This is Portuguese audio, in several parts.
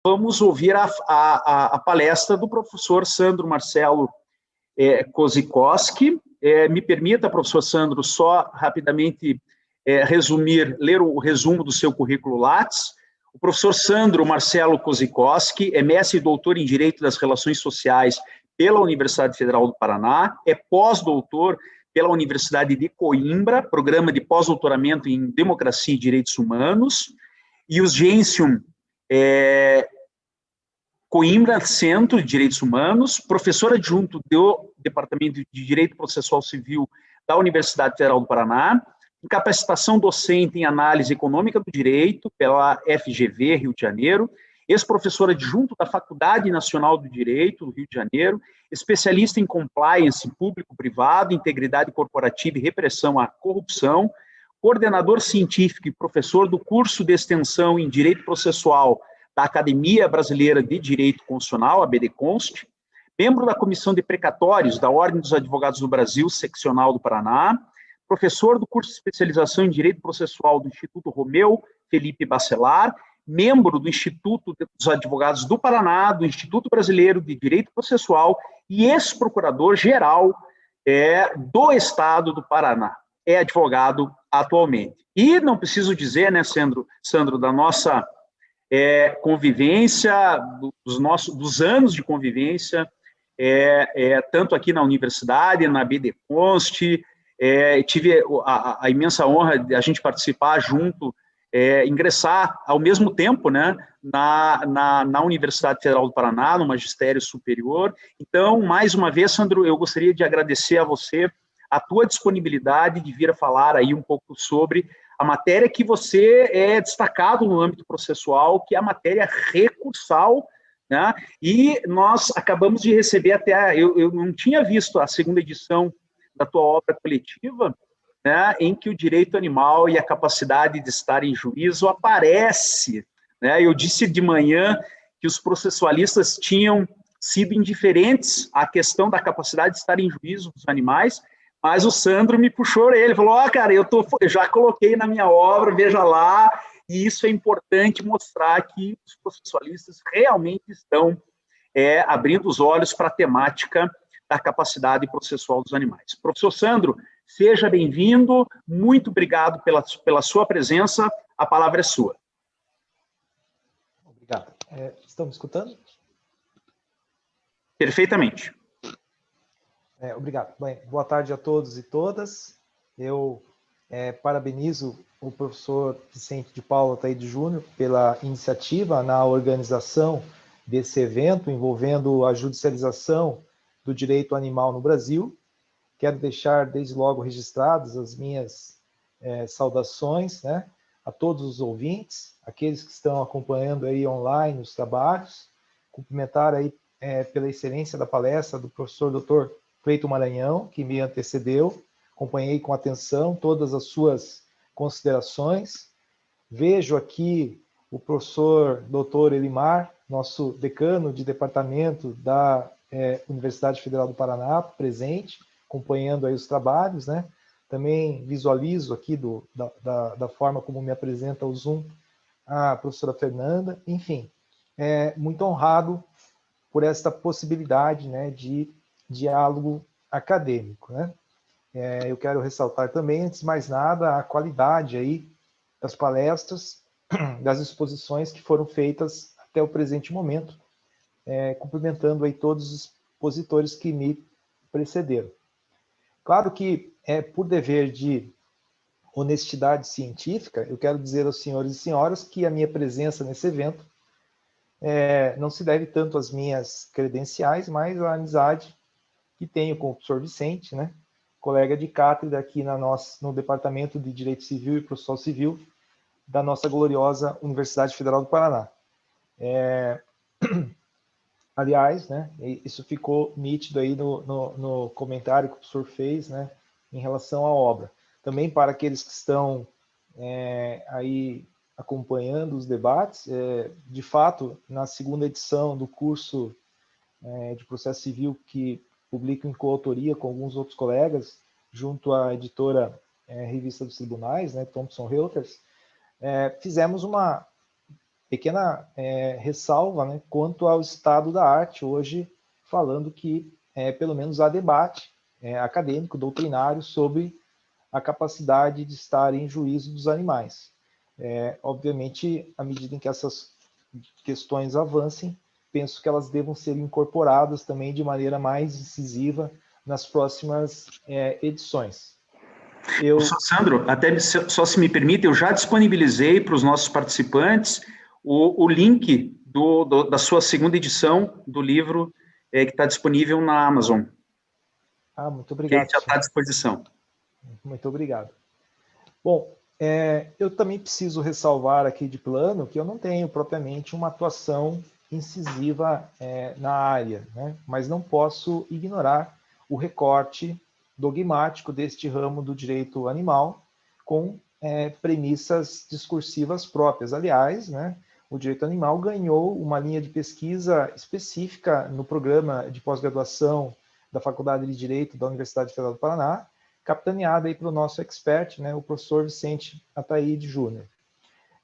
vamos ouvir a palestra do professor Sandro Marcelo Kozikowski. Me permita, professor Sandro, só rapidamente ler o resumo do seu currículo Lattes. O professor Sandro Marcelo Kozikowski é mestre e doutor em Direito das Relações Sociais pela Universidade Federal do Paraná, é pós-doutor pela Universidade de Coimbra, programa de pós-doutoramento em Democracia e Direitos Humanos, e os Gentium Coimbra, Centro de Direitos Humanos, professor adjunto do Departamento de Direito Processual Civil da Universidade Federal do Paraná, em capacitação docente em análise econômica do direito pela FGV, Rio de Janeiro, ex-professor adjunto da Faculdade Nacional do Direito do Rio de Janeiro, especialista em compliance público-privado, integridade corporativa e repressão à corrupção, coordenador científico e professor do curso de extensão em Direito Processual da Academia Brasileira de Direito Constitucional, a BDConst, membro da Comissão de Precatórios da Ordem dos Advogados do Brasil, seccional do Paraná, professor do curso de especialização em Direito Processual do Instituto Romeu Felipe Bacelar, membro do Instituto dos Advogados do Paraná, do Instituto Brasileiro de Direito Processual e ex-procurador-geral do Estado do Paraná. É advogado atualmente. E não preciso dizer, né, Sandro, da nossa convivência, dos anos de convivência, tanto aqui na universidade, na BDConst, tive a imensa honra de a gente participar junto, ingressar ao mesmo tempo, né, na Universidade Federal do Paraná, no Magistério Superior. Então, mais uma vez, Sandro, eu gostaria de agradecer a você a tua disponibilidade de vir a falar aí um pouco sobre a matéria que você é destacado no âmbito processual, que é a matéria recursal, né? E nós acabamos de receber eu não tinha visto a segunda edição da tua obra coletiva, né, em que o direito animal e a capacidade de estar em juízo aparece, né? Eu disse de manhã que os processualistas tinham sido indiferentes à questão da capacidade de estar em juízo dos animais, mas o Sandro me puxou a orelha, falou, cara, eu já coloquei na minha obra, veja lá, e isso é importante mostrar que os processualistas realmente estão abrindo os olhos para a temática da capacidade processual dos animais. Professor Sandro, seja bem-vindo, muito obrigado pela sua presença, a palavra é sua. Obrigado. Estão me escutando? Perfeitamente. Obrigado. Bem, boa tarde a todos e todas. Eu parabenizo o professor Vicente de Paula Ataíde Júnior pela iniciativa na organização desse evento envolvendo a judicialização do direito animal no Brasil. Quero deixar desde logo registradas as minhas saudações, né, a todos os ouvintes, aqueles que estão acompanhando aí online os trabalhos, cumprimentar aí pela excelência da palestra do professor Dr. Cleiton Maranhão, que me antecedeu, acompanhei com atenção todas as suas considerações. Vejo aqui o professor Dr. Elimar, nosso decano de departamento da Universidade Federal do Paraná, presente, acompanhando aí os trabalhos, né? Também visualizo aqui da forma como me apresenta o Zoom a professora Fernanda, enfim, muito honrado por esta possibilidade, né, de diálogo acadêmico, né? Eu quero ressaltar também, antes de mais nada, a qualidade aí das palestras, das exposições que foram feitas até o presente momento, cumprimentando aí todos os expositores que me precederam. Claro que, por dever de honestidade científica, eu quero dizer aos senhores e senhoras que a minha presença nesse evento não se deve tanto às minhas credenciais, mas à amizade que tenho com o professor Vicente, né, colega de cátedra aqui no Departamento de Direito Civil e Processual Civil da nossa gloriosa Universidade Federal do Paraná. Aliás, né, isso ficou nítido aí no comentário que o professor fez, né, em relação à obra. Também para aqueles que estão aí acompanhando os debates, de fato, na segunda edição do curso de processo civil que publico em coautoria com alguns outros colegas, junto à editora Revista dos Tribunais, né, Thomson Reuters, fizemos uma pequena ressalva, né, quanto ao estado da arte hoje, falando que, pelo menos, há debate acadêmico, doutrinário, sobre a capacidade de estar em juízo dos animais. Obviamente, à medida em que essas questões avancem, penso que elas devam ser incorporadas também de maneira mais incisiva nas próximas edições. Sandro, até só se me permite, eu já disponibilizei para os nossos participantes o link da sua segunda edição do livro que está disponível na Amazon. Muito obrigado. Que já está à disposição. Muito obrigado. Bom, eu também preciso ressalvar aqui de plano que eu não tenho propriamente uma atuação incisiva na área, né? Mas não posso ignorar o recorte dogmático deste ramo do direito animal com premissas discursivas próprias. Aliás, né, o direito animal ganhou uma linha de pesquisa específica no programa de pós-graduação da Faculdade de Direito da Universidade Federal do Paraná, capitaneada aí pelo nosso expert, né, o professor Vicente Ataíde Júnior.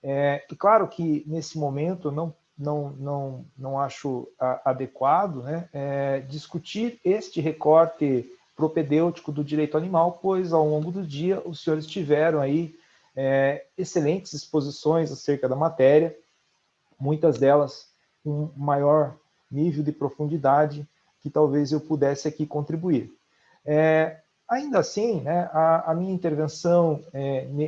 E claro que nesse momento não acho adequado, né, discutir este recorte propedêutico do direito animal, pois ao longo do dia os senhores tiveram aí excelentes exposições acerca da matéria, muitas delas com maior nível de profundidade que talvez eu pudesse aqui contribuir. Ainda assim, né, a minha intervenção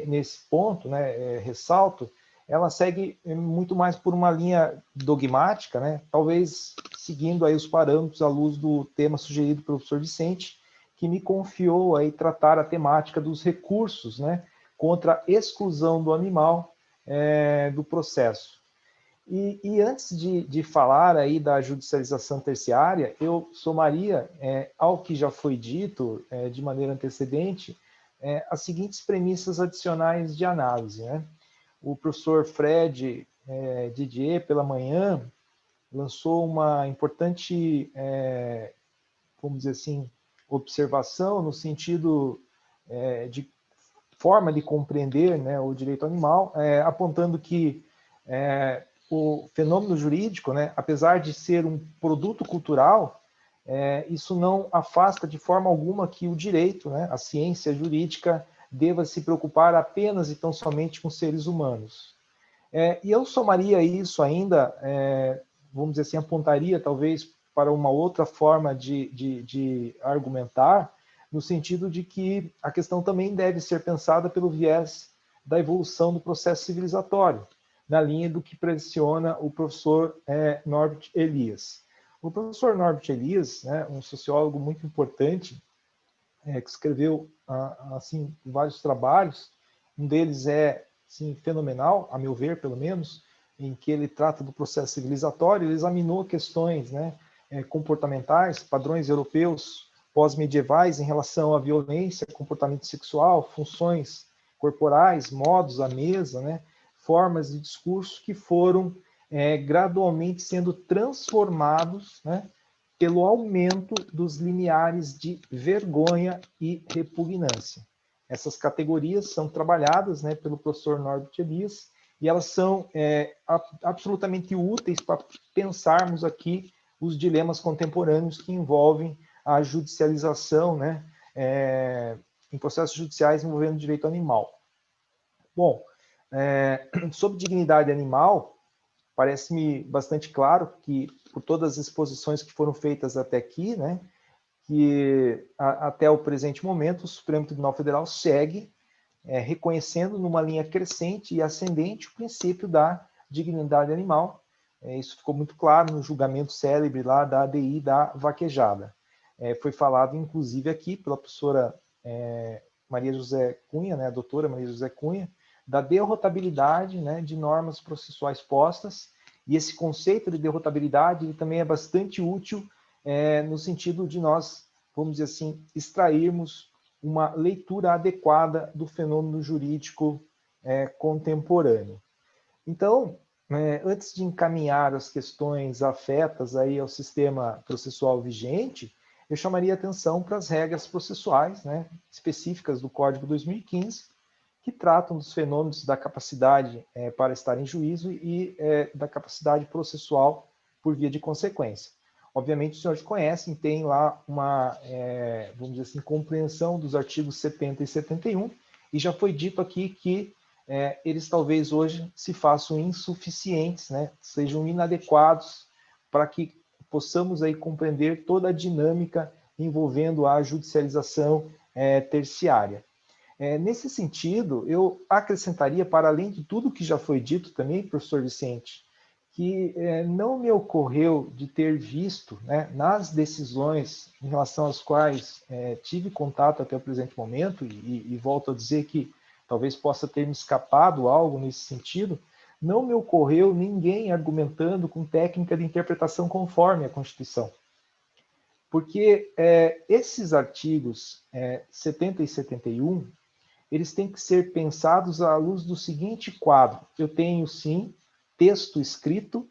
nesse ponto, né, ressalto, ela segue muito mais por uma linha dogmática, né, talvez seguindo aí os parâmetros à luz do tema sugerido pelo professor Vicente, que me confiou aí tratar a temática dos recursos, né, contra a exclusão do animal do processo. E antes de falar aí da judicialização terciária, eu somaria ao que já foi dito de maneira antecedente as seguintes premissas adicionais de análise, né? O professor Fred Didier, pela manhã, lançou uma importante, vamos dizer assim, observação no sentido de forma de compreender, né, o direito animal, apontando que o fenômeno jurídico, né, apesar de ser um produto cultural, isso não afasta de forma alguma que o direito, né, a ciência jurídica, deva se preocupar apenas e tão somente com seres humanos. E eu somaria isso ainda, vamos dizer assim, apontaria talvez para uma outra forma de argumentar, no sentido de que a questão também deve ser pensada pelo viés da evolução do processo civilizatório, na linha do que pressiona o professor Norbert Elias. O professor Norbert Elias, né, um sociólogo muito importante, que escreveu assim vários trabalhos, um deles assim, fenomenal, a meu ver, pelo menos, em que ele trata do processo civilizatório, ele examinou questões, né, comportamentais, padrões europeus pós-medievais em relação à violência, comportamento sexual, funções corporais, modos à mesa, né, formas de discurso que foram gradualmente sendo transformados, né, pelo aumento dos limiares de vergonha e repugnância. Essas categorias são trabalhadas, né, pelo professor Norbert Elias, e elas são absolutamente úteis para pensarmos aqui os dilemas contemporâneos que envolvem a judicialização, né, em processos judiciais envolvendo direito animal. Bom, sobre dignidade animal, parece-me bastante claro que, por todas as exposições que foram feitas até aqui, né, que até o presente momento o Supremo Tribunal Federal segue reconhecendo numa linha crescente e ascendente o princípio da dignidade animal. Isso ficou muito claro no julgamento célebre lá da ADI da vaquejada. Foi falado, inclusive, aqui pela professora Maria José Cunha, né, a doutora Maria José Cunha, da derrotabilidade, né, de normas processuais postas, e esse conceito de derrotabilidade ele também é bastante útil no sentido de nós, vamos dizer assim, extrairmos uma leitura adequada do fenômeno jurídico contemporâneo. Então, antes de encaminhar as questões afetas aí ao sistema processual vigente, eu chamaria atenção para as regras processuais, né, específicas do Código 2015, que tratam dos fenômenos da capacidade para estar em juízo e da capacidade processual por via de consequência. Obviamente, os senhores conhecem, tem lá uma, vamos dizer assim, compreensão dos artigos 70 e 71, e já foi dito aqui que eles talvez hoje se façam insuficientes, né, sejam inadequados para que possamos aí compreender toda a dinâmica envolvendo a judicialização terciária. Nesse sentido, eu acrescentaria, para além de tudo que já foi dito também, professor Vicente, que não me ocorreu de ter visto, né, nas decisões em relação às quais tive contato até o presente momento, e volto a dizer que talvez possa ter me escapado algo nesse sentido, não me ocorreu ninguém argumentando com técnica de interpretação conforme a Constituição. Porque esses artigos 70 e 71, eles têm que ser pensados à luz do seguinte quadro. Eu tenho, sim, texto escrito,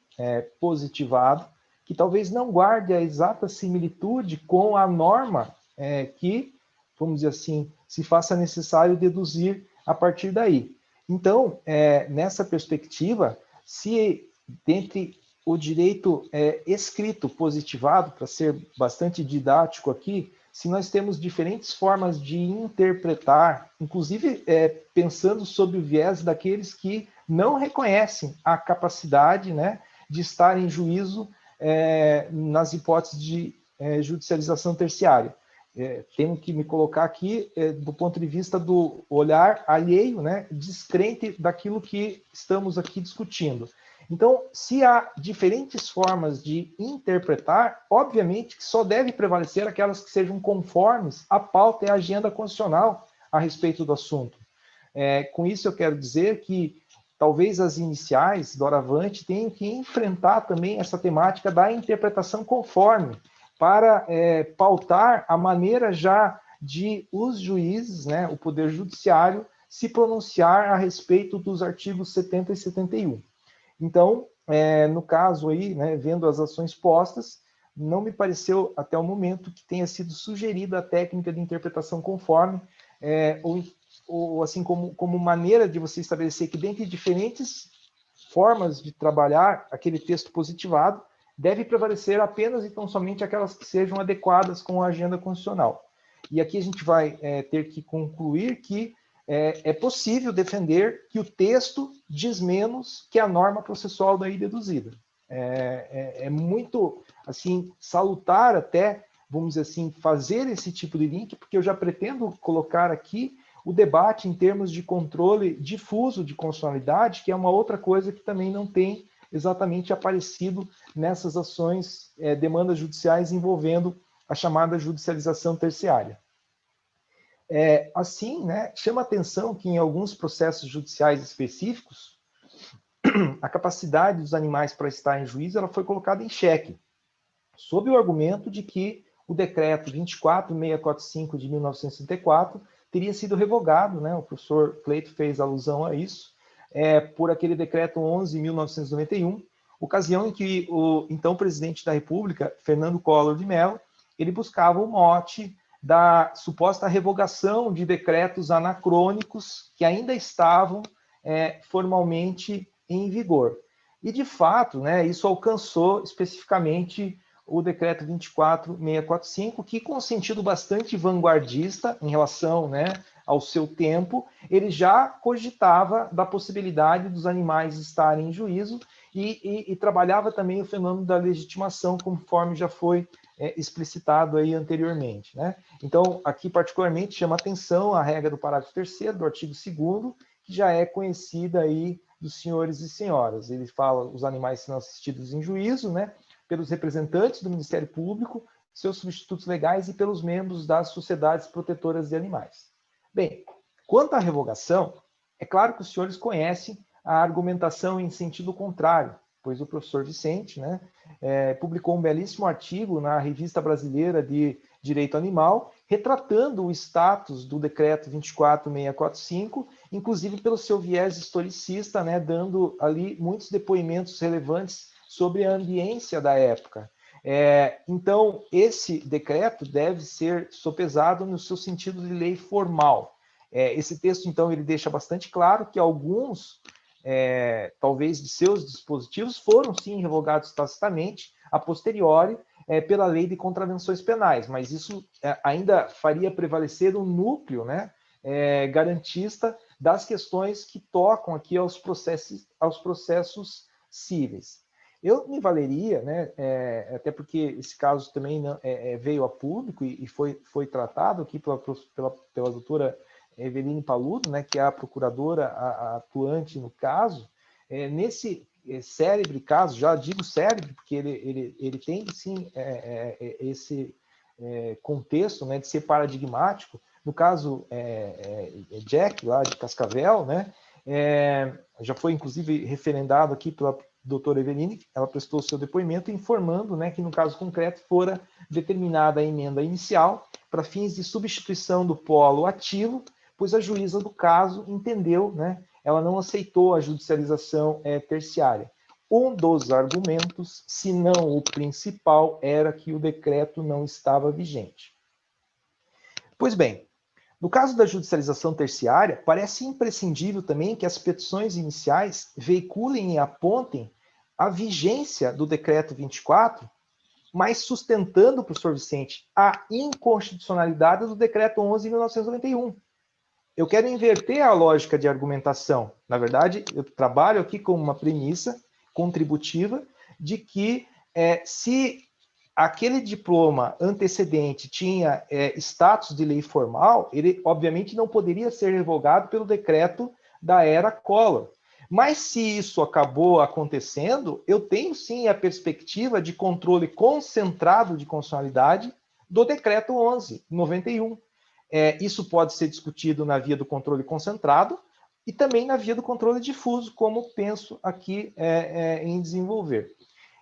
positivado, que talvez não guarde a exata similitude com a norma que, vamos dizer assim, se faça necessário deduzir a partir daí. Então, nessa perspectiva, se dentre o direito escrito positivado, para ser bastante didático aqui, se nós temos diferentes formas de interpretar, inclusive pensando sob o viés daqueles que não reconhecem a capacidade, né, de estar em juízo nas hipóteses de judicialização terciária. Tenho que me colocar aqui do ponto de vista do olhar alheio, né, descrente daquilo que estamos aqui discutindo. Então, se há diferentes formas de interpretar, obviamente que só deve prevalecer aquelas que sejam conformes à pauta e à agenda constitucional a respeito do assunto. Com isso, eu quero dizer que talvez as iniciais, doravante, tenham que enfrentar também essa temática da interpretação conforme, para pautar a maneira já de os juízes, né, o Poder Judiciário, se pronunciar a respeito dos artigos 70 e 71. Então, no caso aí, né, vendo as ações postas, não me pareceu até o momento que tenha sido sugerida a técnica de interpretação conforme, ou assim como maneira de você estabelecer que dentre diferentes formas de trabalhar aquele texto positivado, deve prevalecer apenas e tão somente aquelas que sejam adequadas com a agenda constitucional. E aqui a gente vai ter que concluir que é possível defender que o texto diz menos que a norma processual daí deduzida. É muito, assim, salutar até, vamos dizer assim, fazer esse tipo de link, porque eu já pretendo colocar aqui o debate em termos de controle difuso de constitucionalidade, que é uma outra coisa que também não tem exatamente aparecido nessas ações, demandas judiciais envolvendo a chamada judicialização terciária. Assim, né, chama atenção que em alguns processos judiciais específicos, a capacidade dos animais para estar em juízo ela foi colocada em xeque, sob o argumento de que o decreto 24645 de 1964 teria sido revogado, né, o professor Cleito fez alusão a isso, por aquele decreto 11.991, ocasião em que o então presidente da República, Fernando Collor de Mello, ele buscava o mote da suposta revogação de decretos anacrônicos que ainda estavam formalmente em vigor. E, de fato, né, isso alcançou especificamente o decreto 24645, que, com um sentido bastante vanguardista em relação, né, ao seu tempo, ele já cogitava da possibilidade dos animais estarem em juízo e trabalhava também o fenômeno da legitimação, conforme já foi explicitado aí anteriormente, né? Então, aqui particularmente chama atenção a regra do parágrafo 3º do artigo 2º, que já é conhecida aí dos senhores e senhoras. Ele fala os animais serão assistidos em juízo, né, pelos representantes do Ministério Público, seus substitutos legais e pelos membros das sociedades protetoras de animais. Bem, quanto à revogação, é claro que os senhores conhecem a argumentação em sentido contrário, pois o professor Vicente, né, publicou um belíssimo artigo na Revista Brasileira de Direito Animal, retratando o status do decreto 24645, inclusive pelo seu viés historicista, né, dando ali muitos depoimentos relevantes sobre a ambiência da época. Então, esse decreto deve ser sopesado no seu sentido de lei formal. Esse texto, então, ele deixa bastante claro que alguns, talvez, de seus dispositivos foram, sim, revogados tacitamente, a posteriori, pela lei de contravenções penais, mas isso ainda faria prevalecer o núcleo, né, garantista das questões que tocam aqui aos processos cíveis. Eu me valeria, né, até porque esse caso também veio a público e foi tratado aqui pela doutora Eveline Paludo, né, que é a procuradora atuante no caso, nesse célebre caso, já digo célebre, porque ele tem, sim, esse contexto, né, de ser paradigmático. No caso, Jack, lá de Cascavel, né, já foi, inclusive, referendado aqui pela doutora Eveline, ela prestou seu depoimento informando, né, que no caso concreto fora determinada a emenda inicial para fins de substituição do polo ativo, pois a juíza do caso entendeu, né, ela não aceitou a judicialização terciária. Um dos argumentos, se não o principal, era que o decreto não estava vigente. Pois bem, no caso da judicialização terciária, parece imprescindível também que as petições iniciais veiculem e apontem a vigência do decreto 24, mas sustentando, professor Vicente, a inconstitucionalidade do decreto 11 de 1991. Eu quero inverter a lógica de argumentação. Na verdade, eu trabalho aqui com uma premissa contributiva de que se aquele diploma antecedente tinha status de lei formal, ele obviamente não poderia ser revogado pelo decreto da era Collor. Mas se isso acabou acontecendo, eu tenho sim a perspectiva de controle concentrado de constitucionalidade do decreto 11, 91. Isso pode ser discutido na via do controle concentrado e também na via do controle difuso, como penso aqui em desenvolver.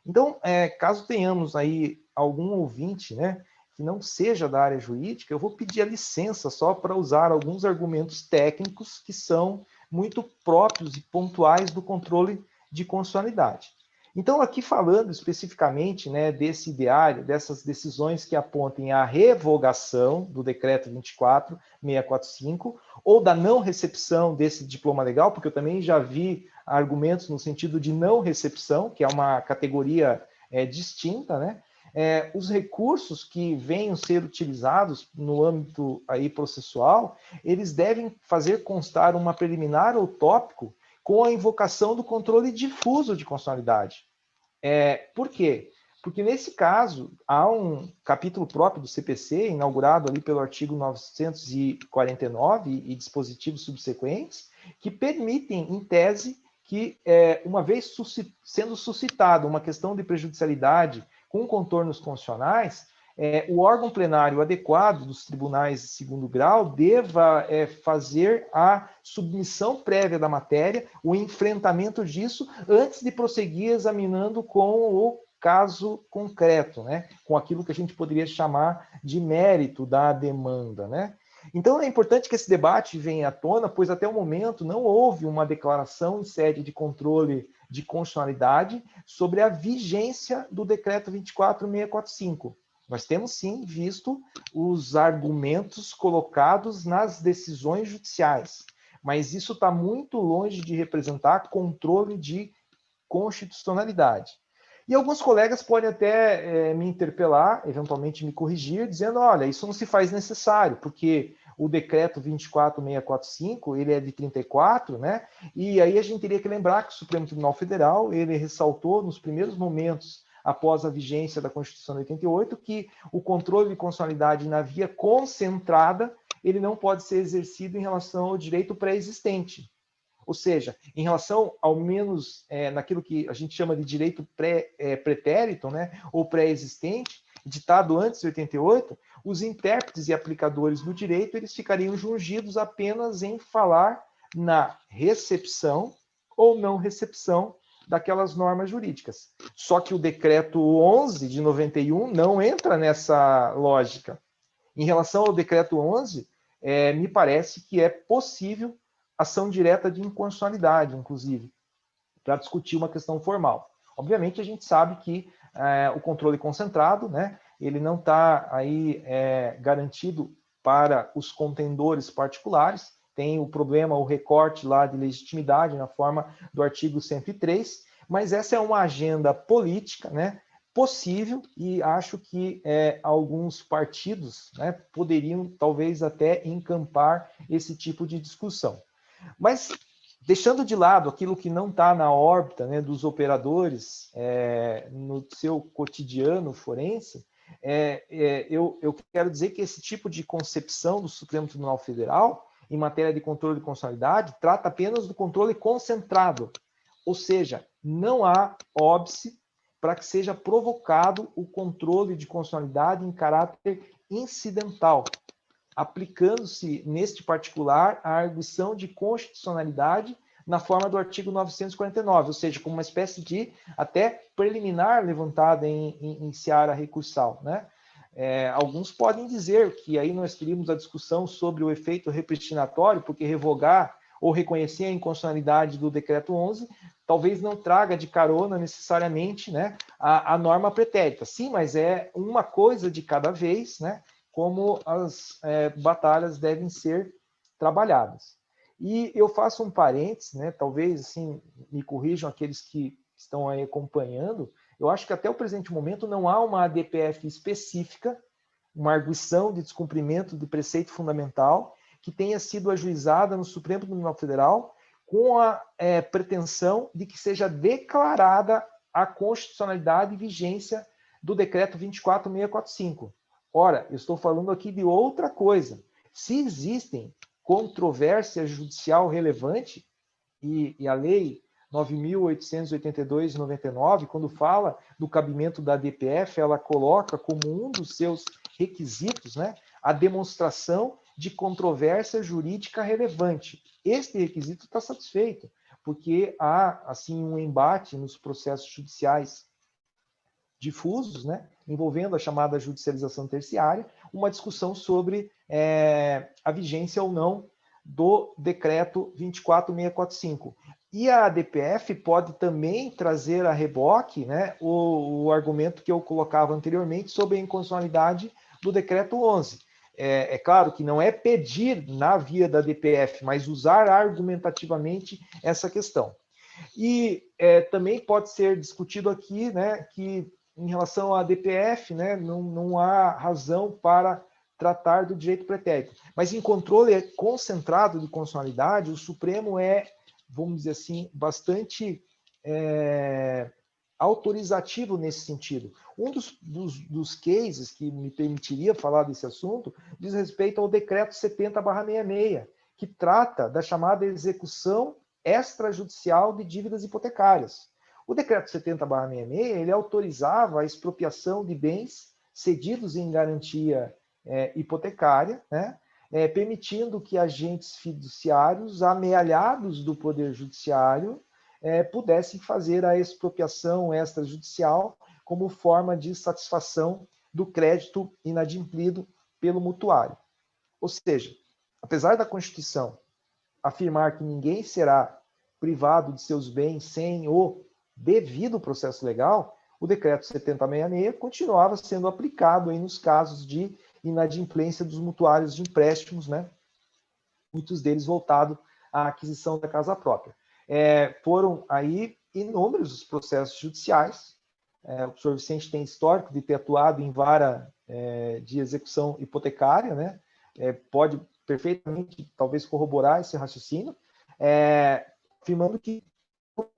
Então, caso tenhamos aí algum ouvinte, né, que não seja da área jurídica, eu vou pedir a licença só para usar alguns argumentos técnicos que são muito próprios e pontuais do controle de constitucionalidade. Então, aqui falando especificamente, né, desse ideário, dessas decisões que apontem a revogação do decreto 24.645 ou da não recepção desse diploma legal, porque eu também já vi argumentos no sentido de não recepção, que é uma categoria distinta, né? Os recursos que venham ser utilizados no âmbito aí processual, eles devem fazer constar uma preliminar ou tópico com a invocação do controle difuso de constitucionalidade. Por quê? Porque, nesse caso, há um capítulo próprio do CPC, inaugurado ali pelo artigo 949 e dispositivos subsequentes, que permitem, em tese, que, uma vez sendo suscitada uma questão de prejudicialidade com contornos constitucionais, o órgão plenário adequado dos tribunais de segundo grau deva fazer a submissão prévia da matéria, o enfrentamento disso, antes de prosseguir examinando com o caso concreto, né? Com aquilo que a gente poderia chamar de mérito da demanda, né? Então, é importante que esse debate venha à tona, pois até o momento não houve uma declaração em sede de controle de constitucionalidade sobre a vigência do decreto 24.645. Nós temos, sim, visto os argumentos colocados nas decisões judiciais, mas isso está muito longe de representar controle de constitucionalidade. E alguns colegas podem até me interpelar, eventualmente me corrigir, dizendo, olha, isso não se faz necessário, porque o decreto 24.645, ele é de 34, né? E aí a gente teria que lembrar que o Supremo Tribunal Federal, ele ressaltou nos primeiros momentos após a vigência da Constituição de 88, que o controle de constitucionalidade na via concentrada, ele não pode ser exercido em relação ao direito pré-existente. Ou seja, em relação, ao menos, naquilo que a gente chama de direito pretérito, né, ou pré-existente, ditado antes de 88, os intérpretes e aplicadores do direito, eles ficariam jungidos apenas em falar na recepção ou não recepção daquelas normas jurídicas. Só que o decreto 11 de 91 não entra nessa lógica. Em relação ao decreto 11, me parece que é possível ação direta de inconstitucionalidade, inclusive, para discutir uma questão formal. Obviamente, a gente sabe que o controle concentrado, né, ele não está aí garantido para os contendores particulares, tem o problema, o recorte lá de legitimidade na forma do artigo 103, mas essa é uma agenda política, né, possível, e acho que alguns partidos, né, poderiam talvez até encampar esse tipo de discussão. Mas, deixando de lado aquilo que não está na órbita, né, dos operadores no seu cotidiano forense, eu quero dizer que esse tipo de concepção do Supremo Tribunal Federal, em matéria de controle de constitucionalidade, trata apenas do controle concentrado, ou seja, não há óbice para que seja provocado o controle de constitucionalidade em caráter incidental, aplicando-se, neste particular, a arguição de constitucionalidade na forma do artigo 949, ou seja, como uma espécie de até preliminar levantada em seara recursal, né? Alguns podem dizer que aí nós teríamos a discussão sobre o efeito repristinatório, porque revogar ou reconhecer a inconstitucionalidade do decreto 11 talvez não traga de carona necessariamente, né, a norma pretérita. Sim, mas é uma coisa de cada vez, né, como as batalhas devem ser trabalhadas. E eu faço um parênteses, né, talvez assim, me corrijam aqueles que estão aí acompanhando, eu acho que até o presente momento não há uma ADPF específica, uma arguição de descumprimento do preceito fundamental que tenha sido ajuizada no Supremo Tribunal Federal com a pretensão de que seja declarada a constitucionalidade e vigência do decreto 24645. Ora, eu estou falando aqui de outra coisa. Se existem controvérsia judicial relevante, e a lei 9.882 de 99, quando fala do cabimento da DPF, ela coloca como um dos seus requisitos, né, a demonstração de controvérsia jurídica relevante. Este requisito está satisfeito, porque há, assim, um embate nos processos judiciais difusos, né, envolvendo a chamada judicialização terciária, uma discussão sobre a vigência ou não do decreto 24645. E a ADPF pode também trazer a reboque, né, o argumento que eu colocava anteriormente sobre a inconstitucionalidade do decreto 11. É claro que não é pedir na via da ADPF, mas usar argumentativamente essa questão. E também pode ser discutido aqui, né, que em relação à ADPF, né, não há razão para tratar do direito pretérito. Mas em controle concentrado de constitucionalidade, o Supremo vamos dizer assim, bastante autorizativo nesse sentido. Um dos cases que me permitiria falar desse assunto diz respeito ao decreto 70/66, que trata da chamada execução extrajudicial de dívidas hipotecárias. O decreto 70/66, ele autorizava a expropriação de bens cedidos em garantia hipotecária, né, permitindo que agentes fiduciários amealhados do Poder Judiciário pudessem fazer a expropriação extrajudicial como forma de satisfação do crédito inadimplido pelo mutuário. Ou seja, apesar da Constituição afirmar que ninguém será privado de seus bens sem o devido processo legal, o decreto 70/66 continuava sendo aplicado aí nos casos de inadimplência dos mutuários de empréstimos, né? Muitos deles voltados à aquisição da casa própria. Foram aí inúmeros os processos judiciais. O professor Vicente tem histórico de ter atuado em vara de execução hipotecária, né? Pode perfeitamente, talvez, corroborar esse raciocínio, afirmando que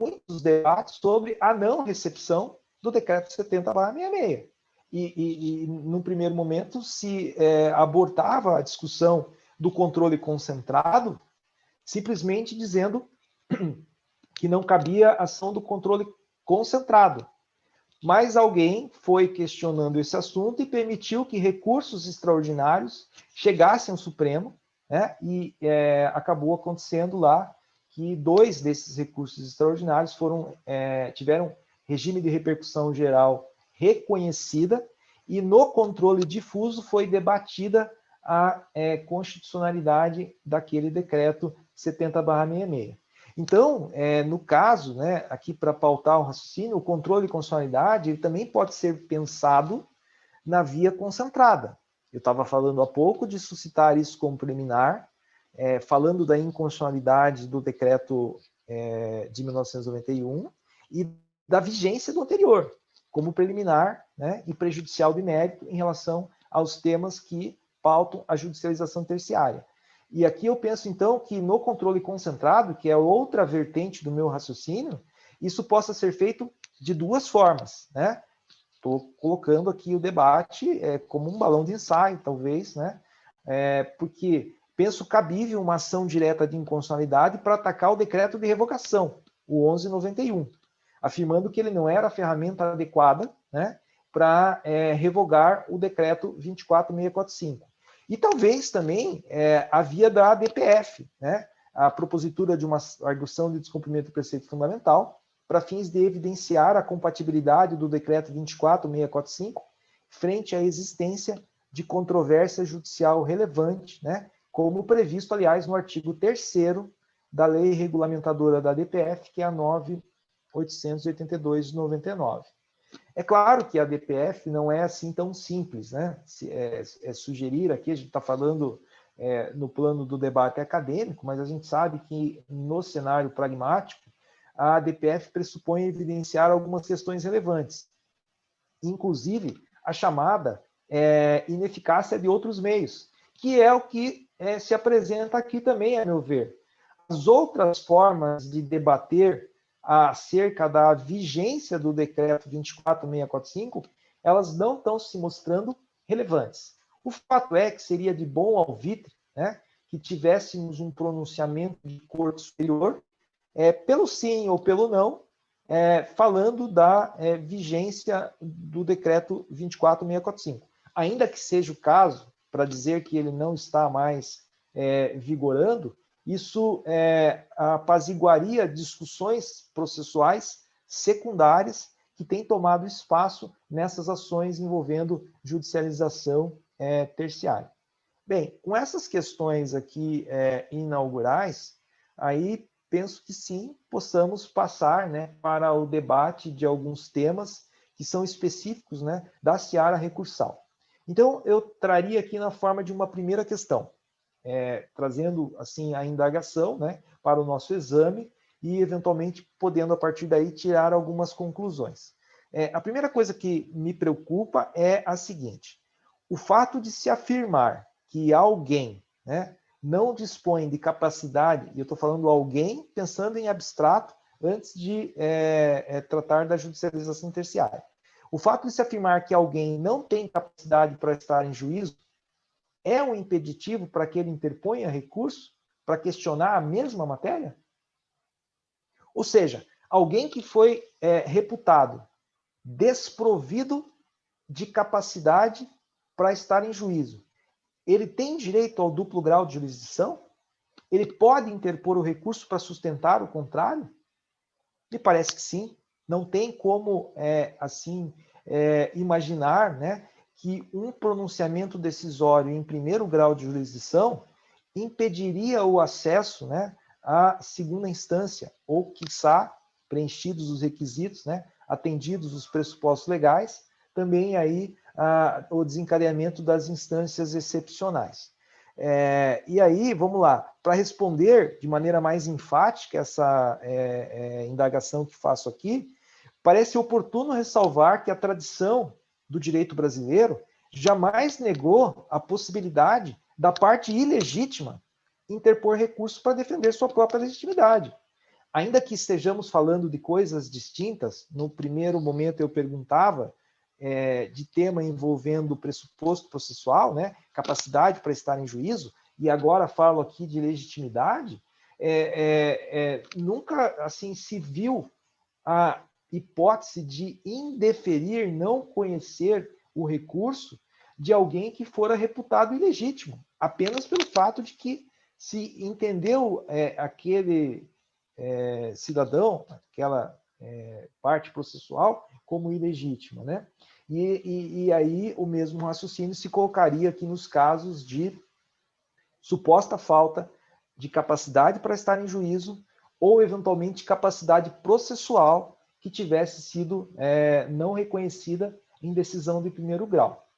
muitos debates sobre a não recepção do decreto 70/66. E num primeiro momento, se abortava a discussão do controle concentrado, simplesmente dizendo que não cabia ação do controle concentrado. Mas alguém foi questionando esse assunto e permitiu que recursos extraordinários chegassem ao Supremo, né? E acabou acontecendo lá que 2 desses recursos extraordinários tiveram regime de repercussão geral reconhecida, e no controle difuso foi debatida a constitucionalidade daquele decreto 70/66. Então, no caso, né, aqui para pautar o raciocínio, o controle de constitucionalidade ele também pode ser pensado na via concentrada. Eu estava falando há pouco de suscitar isso como preliminar, falando da inconstitucionalidade do decreto de 1991 e da vigência do anterior, como preliminar, né, e prejudicial de mérito em relação aos temas que pautam a judicialização terciária. E aqui eu penso, então, que no controle concentrado, que é outra vertente do meu raciocínio, isso possa ser feito de duas formas, né? Estou colocando aqui o debate como um balão de ensaio, talvez, né? Porque penso cabível uma ação direta de inconstitucionalidade para atacar o decreto de revogação, o 1191, afirmando que ele não era a ferramenta adequada, né, para revogar o decreto 24645. E talvez também a via da ADPF, né, a propositura de uma arguição de descumprimento do preceito fundamental, para fins de evidenciar a compatibilidade do decreto 24645 frente à existência de controvérsia judicial relevante, né, como previsto, aliás, no artigo 3º da lei regulamentadora da ADPF, que é a 9.882 de 99. É claro que a ADPF não é assim tão simples, né? Sugerir aqui, a gente está falando no plano do debate acadêmico, mas a gente sabe que no cenário pragmático, a ADPF pressupõe evidenciar algumas questões relevantes, inclusive a chamada ineficácia de outros meios, que é o que se apresenta aqui também, a meu ver. As outras formas de debater acerca da vigência do decreto 24645, elas não estão se mostrando relevantes. O fato é que seria de bom alvitre, né, que tivéssemos um pronunciamento de corte superior, pelo sim ou pelo não, falando da vigência do decreto 24645. Ainda que seja o caso, para dizer que ele não está mais vigorando, isso apaziguaria discussões processuais secundárias que têm tomado espaço nessas ações envolvendo judicialização terciária. Bem, com essas questões aqui inaugurais, aí penso que sim, possamos passar, né, para o debate de alguns temas que são específicos, né, da seara recursal. Então, eu traria aqui na forma de uma primeira questão, trazendo assim a indagação, né, para o nosso exame e, eventualmente, podendo, a partir daí, tirar algumas conclusões. A primeira coisa que me preocupa é a seguinte: o fato de se afirmar que alguém, né, não dispõe de capacidade, e eu estou falando alguém pensando em abstrato antes de tratar da judicialização terciária. O fato de se afirmar que alguém não tem capacidade para estar em juízo é um impeditivo para que ele interponha recurso para questionar a mesma matéria? Ou seja, alguém que foi reputado desprovido de capacidade para estar em juízo, ele tem direito ao duplo grau de jurisdição? Ele pode interpor o recurso para sustentar o contrário? Me parece que sim. Não tem como, imaginar, né, que um pronunciamento decisório em primeiro grau de jurisdição impediria o acesso, né, à segunda instância, ou, quiçá, preenchidos os requisitos, né, atendidos os pressupostos legais, também aí o desencadeamento das instâncias excepcionais. E aí, vamos lá, para responder de maneira mais enfática essa indagação que faço aqui, parece oportuno ressalvar que a tradição do direito brasileiro jamais negou a possibilidade da parte ilegítima interpor recurso para defender sua própria legitimidade. Ainda que estejamos falando de coisas distintas, no primeiro momento eu perguntava de tema envolvendo o pressuposto processual, né, capacidade para estar em juízo, e agora falo aqui de legitimidade, nunca assim se viu a hipótese de indeferir, não conhecer o recurso de alguém que fora reputado ilegítimo, apenas pelo fato de que se entendeu aquele cidadão, aquela parte processual, como ilegítima, né? E aí o mesmo raciocínio se colocaria aqui nos casos de suposta falta de capacidade para estar em juízo ou, eventualmente, capacidade processual que tivesse sido não reconhecida em decisão de primeiro grau.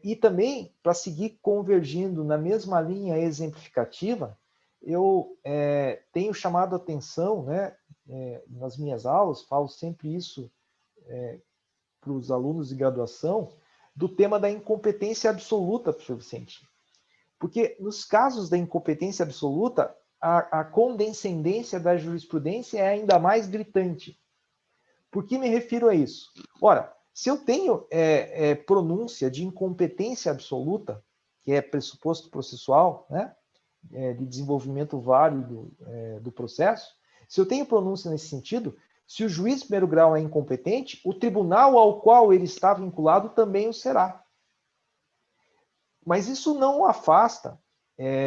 E também, para seguir convergindo na mesma linha exemplificativa, eu tenho chamado a atenção, né, nas minhas aulas, falo sempre isso para os alunos de graduação, do tema da incompetência absoluta, professor Vicente. Porque nos casos da incompetência absoluta, a condescendência da jurisprudência é ainda mais gritante. Por que me refiro a isso? Ora, se eu tenho pronúncia de incompetência absoluta, que é pressuposto processual, né, de desenvolvimento válido do processo, se eu tenho pronúncia nesse sentido, se o juiz de primeiro grau é incompetente, o tribunal ao qual ele está vinculado também o será. Mas isso não o afasta,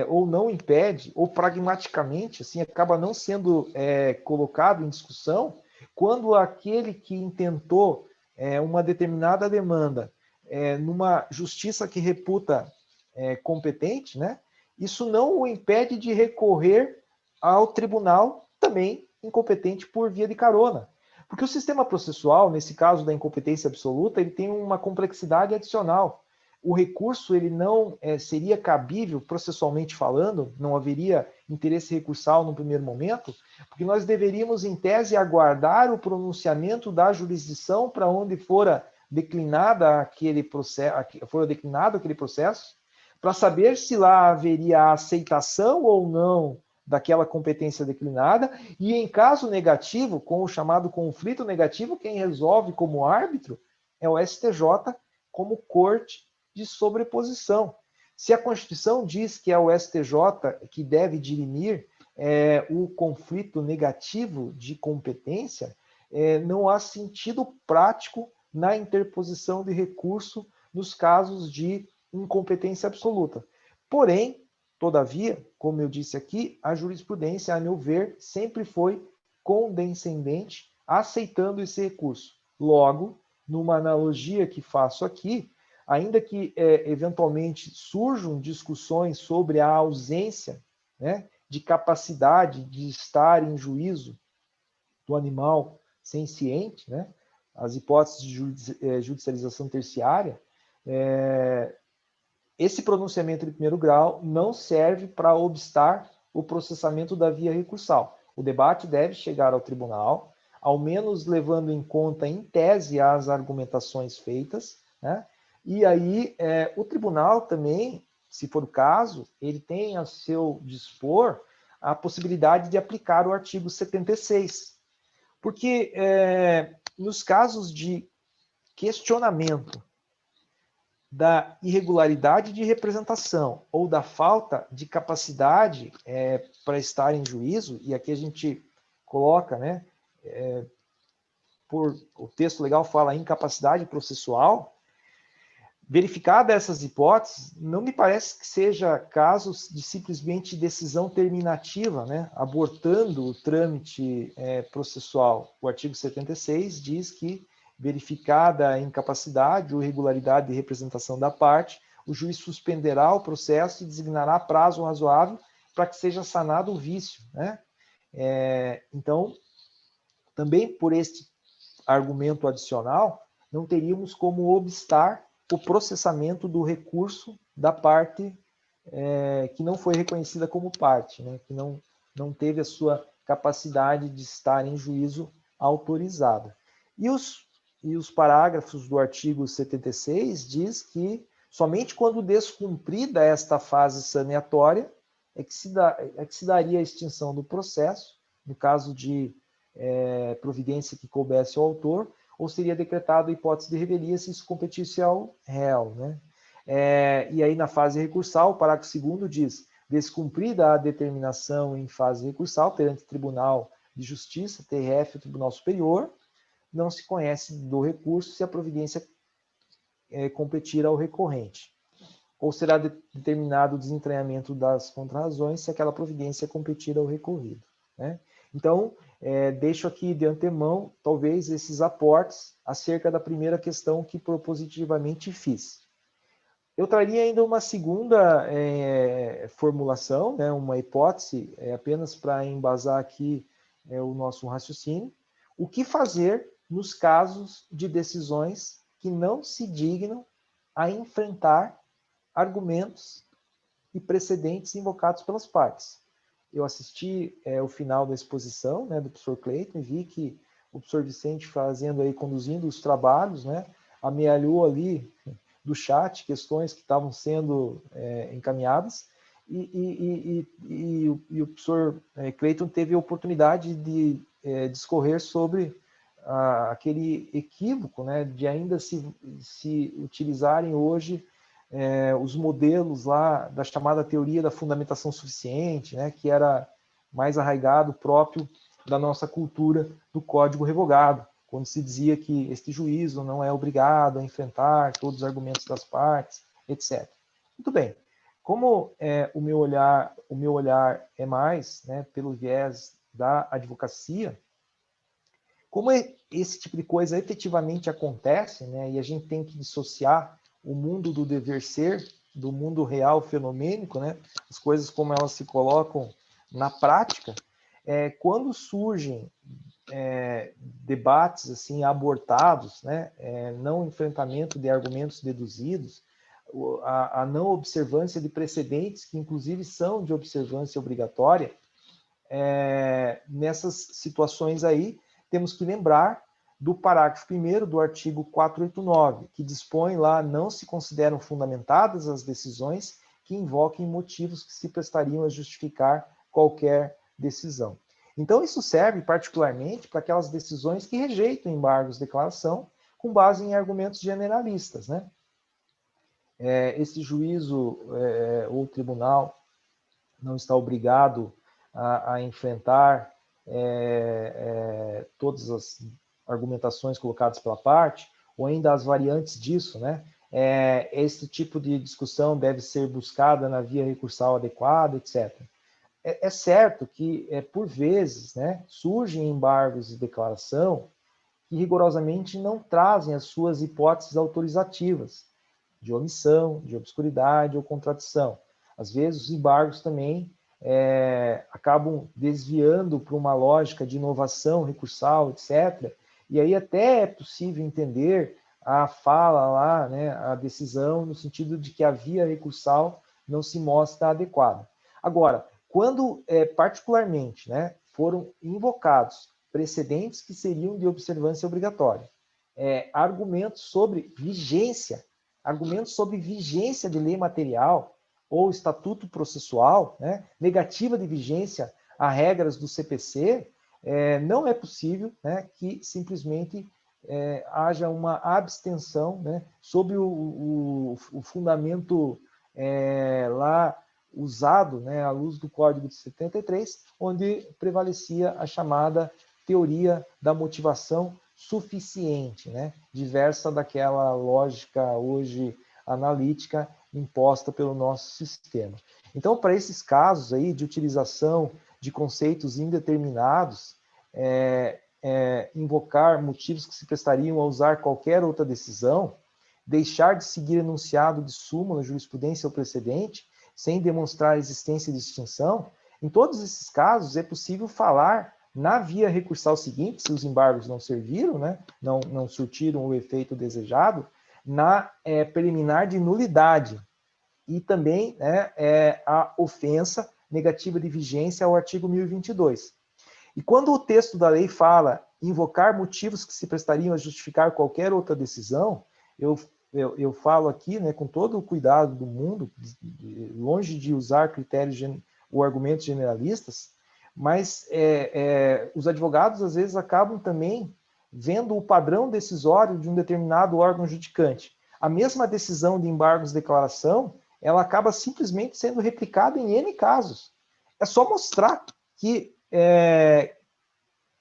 ou não impede, ou pragmaticamente, assim, acaba não sendo colocado em discussão, quando aquele que intentou uma determinada demanda numa justiça que reputa competente, né, isso não o impede de recorrer ao tribunal também incompetente por via de carona. Porque o sistema processual, nesse caso da incompetência absoluta, ele tem uma complexidade adicional. O recurso ele não seria cabível processualmente falando, não haveria interesse recursal no primeiro momento, porque nós deveríamos, em tese, aguardar o pronunciamento da jurisdição para onde fora declinado aquele processo, para saber se lá haveria aceitação ou não daquela competência declinada, e em caso negativo, com o chamado conflito negativo, quem resolve como árbitro é o STJ como corte de sobreposição. Se a Constituição diz que é o STJ que deve dirimir o conflito negativo de competência, não há sentido prático na interposição de recurso nos casos de incompetência absoluta. Porém, todavia, como eu disse aqui, a jurisprudência, a meu ver, sempre foi condescendente, aceitando esse recurso. Logo, numa analogia que faço aqui, ainda que eventualmente surjam discussões sobre a ausência, né, de capacidade de estar em juízo do animal senciente, né, as hipóteses de judicialização terciária, esse pronunciamento de primeiro grau não serve para obstar o processamento da via recursal. O debate deve chegar ao tribunal, ao menos levando em conta, em tese, as argumentações feitas, né? E aí o tribunal também, se for o caso, ele tem a seu dispor a possibilidade de aplicar o artigo 76. Porque nos casos de questionamento da irregularidade de representação ou da falta de capacidade para estar em juízo, e aqui a gente coloca, né, o texto legal fala incapacidade processual, verificada essas hipóteses, não me parece que seja casos de simplesmente decisão terminativa, né, abortando o trâmite processual. O artigo 76 diz que, verificada a incapacidade ou irregularidade de representação da parte, o juiz suspenderá o processo e designará prazo razoável para que seja sanado o vício, né? Então, também por este argumento adicional, não teríamos como obstar o processamento do recurso da parte que não foi reconhecida como parte, né? Que não teve a sua capacidade de estar em juízo autorizada. E os parágrafos do artigo 76 diz que somente quando descumprida esta fase saneatória é que se daria a extinção do processo, no caso de providência que coubesse ao autor, ou seria decretada a hipótese de revelia se isso competisse ao réu, né? E aí, na fase recursal, o parágrafo 2º diz: descumprida a determinação em fase recursal perante o Tribunal de Justiça, TRF, o Tribunal Superior, não se conhece do recurso se a providência competir ao recorrente. Ou será determinado o desentranhamento das contrarrazões se aquela providência competir ao recorrido, né? Então, deixo aqui de antemão, talvez, esses aportes acerca da primeira questão que propositivamente fiz. Eu traria ainda uma segunda formulação, né, uma hipótese, apenas para embasar aqui o nosso raciocínio. O que fazer nos casos de decisões que não se dignam a enfrentar argumentos e precedentes invocados pelas partes. Eu assisti o final da exposição, né, do professor Cleiton, e vi que o professor Vicente conduzindo os trabalhos, né, amealhou ali do chat questões que estavam sendo encaminhadas, e o professor Cleiton teve a oportunidade de discorrer sobre aquele equívoco, né, de ainda se utilizarem hoje os modelos lá da chamada teoria da fundamentação suficiente, né, que era mais arraigado próprio da nossa cultura do Código Revogado, quando se dizia que este juízo não é obrigado a enfrentar todos os argumentos das partes, etc. Muito bem. Como o meu olhar é mais, né, pelo viés da advocacia, como esse tipo de coisa efetivamente acontece, né, e a gente tem que dissociar o mundo do dever ser do mundo real fenomênico, né, as coisas como elas se colocam na prática, quando surgem debates assim abortados, né, não enfrentamento de argumentos deduzidos, a não observância de precedentes que inclusive são de observância obrigatória, nessas situações aí temos que lembrar do parágrafo 1º do artigo 489, que dispõe lá: não se consideram fundamentadas as decisões que invoquem motivos que se prestariam a justificar qualquer decisão. Então, isso serve particularmente para aquelas decisões que rejeitam embargos de declaração com base em argumentos generalistas, né? Esse juízo ou tribunal não está obrigado a enfrentar todas as argumentações colocadas pela parte, ou ainda as variantes disso, né? Esse tipo de discussão deve ser buscada na via recursal adequada, etc. É certo que, por vezes, né, surgem embargos de declaração que rigorosamente não trazem as suas hipóteses autorizativas, de omissão, de obscuridade ou contradição. Às vezes, os embargos também acabam desviando para uma lógica de inovação recursal, etc. E aí até é possível entender a fala lá, né, a decisão, no sentido de que a via recursal não se mostra adequada. Agora, quando, particularmente, né, foram invocados precedentes que seriam de observância obrigatória, argumentos sobre vigência de lei material ou estatuto processual, né, negativa de vigência a regras do CPC, não é possível, né, que simplesmente haja uma abstenção, né, sobre o fundamento lá usado, né, à luz do Código de 73, onde prevalecia a chamada teoria da motivação suficiente, né, diversa daquela lógica hoje analítica imposta pelo nosso sistema. Então, para esses casos aí de utilização de conceitos indeterminados, invocar motivos que se prestariam a usar qualquer outra decisão, deixar de seguir enunciado de súmula, jurisprudência ou precedente, sem demonstrar a existência de distinção, em todos esses casos é possível falar na via recursal seguinte, se os embargos não serviram, né, não surtiram o efeito desejado, na preliminar de nulidade e também, né, a ofensa negativa de vigência ao artigo 1022. E quando o texto da lei fala invocar motivos que se prestariam a justificar qualquer outra decisão, eu falo aqui, né, com todo o cuidado do mundo, longe de usar critérios ou argumentos generalistas, mas os advogados às vezes acabam também vendo o padrão decisório de um determinado órgão judicante. A mesma decisão de embargos de declaração, ela acaba simplesmente sendo replicada em N casos. É só mostrar que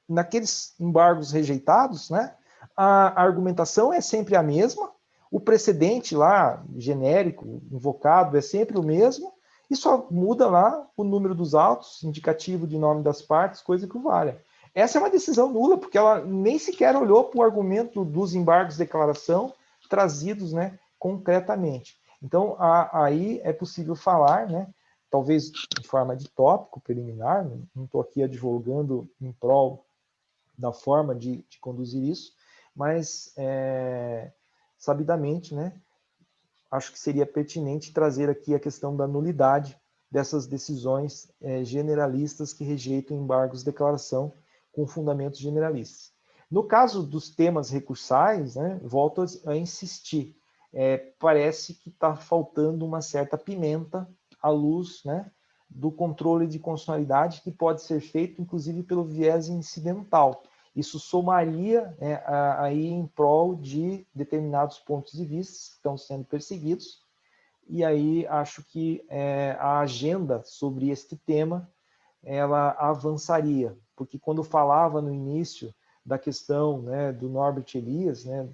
naqueles embargos rejeitados, né, a argumentação é sempre a mesma, o precedente lá, genérico, invocado, é sempre o mesmo, e só muda lá o número dos autos, indicativo de nome das partes, coisa que o valha. Essa é uma decisão nula, porque ela nem sequer olhou para o argumento dos embargos de declaração trazidos, né, concretamente. Então, aí é possível falar, né, talvez em forma de tópico preliminar, não estou aqui advogando em prol da forma de conduzir isso, mas sabidamente, né, acho que seria pertinente trazer aqui a questão da nulidade dessas decisões generalistas que rejeitam embargos de declaração com fundamentos generalistas. No caso dos temas recursais, né, volto a insistir, parece que está faltando uma certa pimenta à luz, né, do controle de constitucionalidade, que pode ser feito, inclusive, pelo viés incidental. Isso somaria aí em prol de determinados pontos de vista que estão sendo perseguidos, e aí acho que a agenda sobre este tema, ela avançaria, porque quando falava no início da questão, né, do Norbert Elias, né,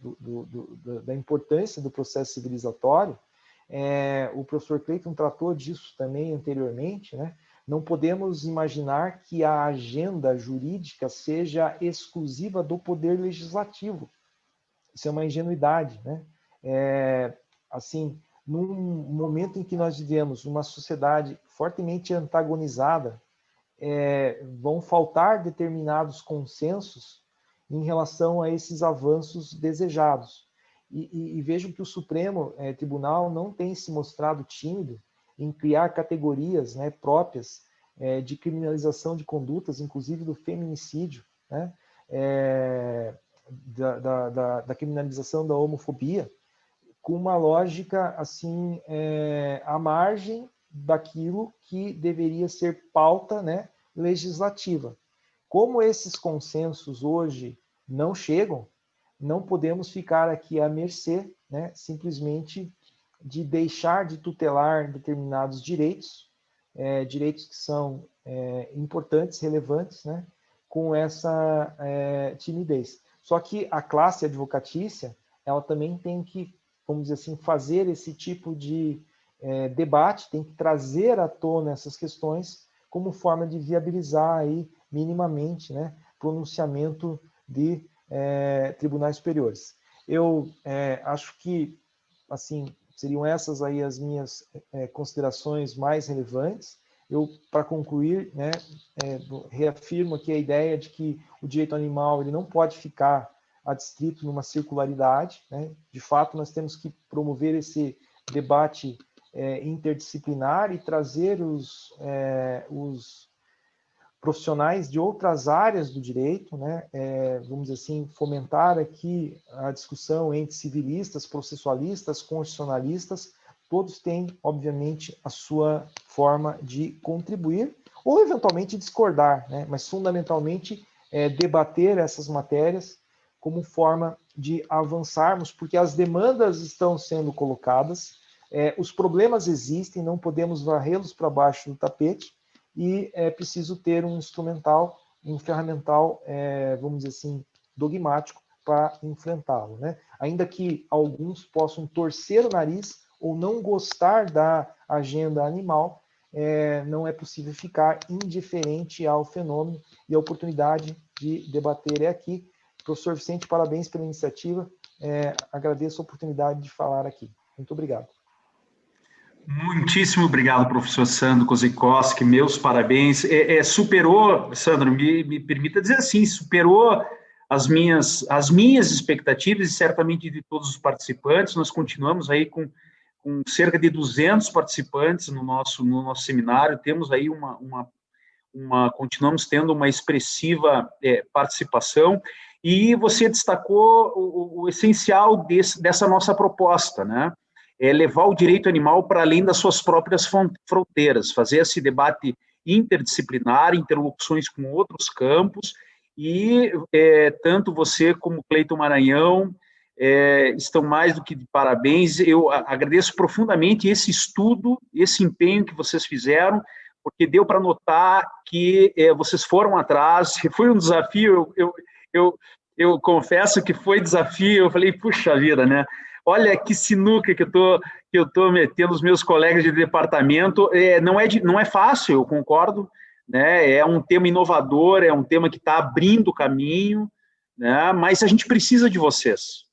da importância do processo civilizatório, o professor Clayton tratou disso também anteriormente, né? Não podemos imaginar que a agenda jurídica seja exclusiva do poder legislativo. Isso é uma ingenuidade, né? Assim, num momento em que nós vivemos uma sociedade fortemente antagonizada, vão faltar determinados consensos em relação a esses avanços desejados. E vejo que o Supremo Tribunal não tem se mostrado tímido em criar categorias, né, próprias de criminalização de condutas, inclusive do feminicídio, né, da criminalização da homofobia, com uma lógica assim à margem daquilo que deveria ser pauta, né, legislativa. Como esses consensos hoje não chegam, não podemos ficar aqui à mercê, né, simplesmente de deixar de tutelar determinados direitos, direitos que são importantes, relevantes, né, com essa timidez. Só que a classe advocatícia, ela também tem que, vamos dizer assim, fazer esse tipo de debate, tem que trazer à tona essas questões como forma de viabilizar aí minimamente, né, pronunciamento de tribunais superiores. Eu acho que, assim, seriam essas aí as minhas considerações mais relevantes. Eu, para concluir, né, reafirmo aqui a ideia de que o direito animal ele não pode ficar adstrito numa circularidade, né? De fato, nós temos que promover esse debate interdisciplinar e trazer os profissionais de outras áreas do direito, né? Vamos dizer assim, fomentar aqui a discussão entre civilistas, processualistas, constitucionalistas, todos têm, obviamente, a sua forma de contribuir ou, eventualmente, discordar, né? Mas, fundamentalmente, debater essas matérias como forma de avançarmos, porque as demandas estão sendo colocadas, os problemas existem, não podemos varrê-los para baixo do tapete, e é preciso ter um instrumental, um ferramental, vamos dizer assim, dogmático para enfrentá-lo, né? Ainda que alguns possam torcer o nariz ou não gostar da agenda animal, não é possível ficar indiferente ao fenômeno, e a oportunidade de debater é aqui. Professor Vicente, parabéns pela iniciativa, agradeço a oportunidade de falar aqui. Muito obrigado. Muitíssimo obrigado, professor Sandro Kozikowski, meus parabéns. Superou, Sandro, me permita dizer assim, superou as minhas expectativas e certamente de todos os participantes. Nós continuamos aí com cerca de 200 participantes no nosso seminário, temos aí continuamos tendo uma expressiva participação, e você destacou o essencial dessa nossa proposta, né? Levar o direito animal para além das suas próprias fronteiras, fazer esse debate interdisciplinar, interlocuções com outros campos, e tanto você como Clayton Maranhão estão mais do que de parabéns. Eu agradeço profundamente esse estudo, esse empenho que vocês fizeram, porque deu para notar que vocês foram atrás. Foi um desafio, eu confesso que foi desafio. Eu falei, puxa vida, né? Olha que sinuca que eu tô metendo os meus colegas de departamento. Não é fácil, eu concordo, né? É um tema inovador, é um tema que está abrindo o caminho, né? Mas a gente precisa de vocês.